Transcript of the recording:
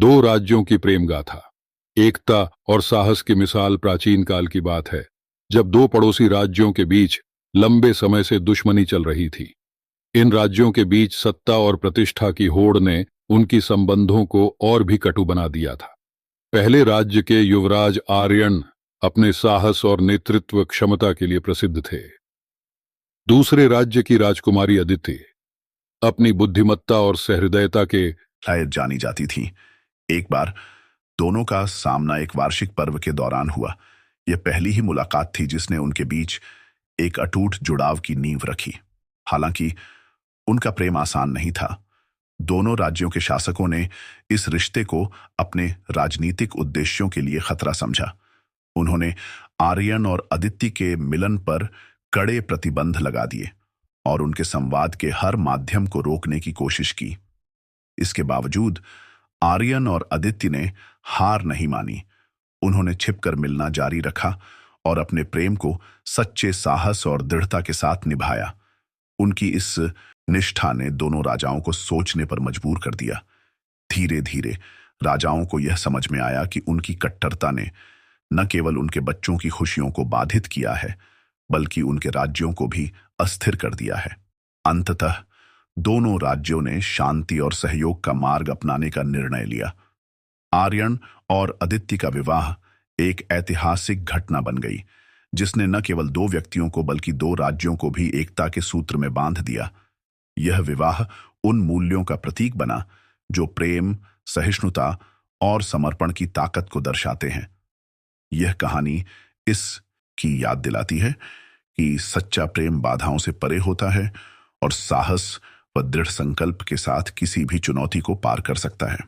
दो राज्यों की प्रेम गाथा। एकता और साहस की मिसाल प्राचीन काल की बात है, जब दो पड़ोसी राज्यों के बीच लंबे समय से दुश्मनी चल रही थी। इन राज्यों के बीच सत्ता और प्रतिष्ठा की होड़ ने उनकी संबंधों को और भी कटु बना दिया था। पहले राज्य के युवराज आर्यन अपने साहस और नेतृत्व क्षमता के लिए प्रसिद्ध थे। दूसरे राज्य की राजकुमारी अदिति अपनी बुद्धिमत्ता और सहृदयता के शायद जानी जाती थी। एक बार दोनों का सामना एक वार्षिक पर्व के दौरान हुआ। यह पहली ही मुलाकात थी जिसने उनके बीच एक अटूट जुड़ाव की नींव रखी। हालांकि उनका प्रेम आसान नहीं था। दोनों राज्यों के शासकों ने इस रिश्ते को अपने राजनीतिक उद्देश्यों के लिए खतरा समझा। उन्होंने आर्यन और अदिति के मिलन पर कड़े प्रतिबंध लगा दिए और उनके संवाद के हर माध्यम को रोकने की कोशिश की। इसके बावजूद आर्यन और अदिति ने हार नहीं मानी। उन्होंने छिपकर मिलना जारी रखा और अपने प्रेम को सच्चे साहस और दृढ़ता के साथ निभाया। उनकी इस निष्ठा ने दोनों राजाओं को सोचने पर मजबूर कर दिया। धीरे धीरे राजाओं को यह समझ में आया कि उनकी कट्टरता ने न केवल उनके बच्चों की खुशियों को बाधित किया है, बल्कि उनके राज्यों को भी अस्थिर कर दिया है। अंततः दोनों राज्यों ने शांति और सहयोग का मार्ग अपनाने का निर्णय लिया। आर्यन और अदिति का विवाह एक ऐतिहासिक घटना बन गई, जिसने न केवल दो व्यक्तियों को बल्कि दो राज्यों को भी एकता के सूत्र में बांध दिया। यह विवाह उन मूल्यों का प्रतीक बना जो प्रेम, सहिष्णुता और समर्पण की ताकत को दर्शाते हैं। यह कहानी इस की याद दिलाती है कि सच्चा प्रेम बाधाओं से परे होता है और साहस व दृढ़ संकल्प के साथ किसी भी चुनौती को पार कर सकता है।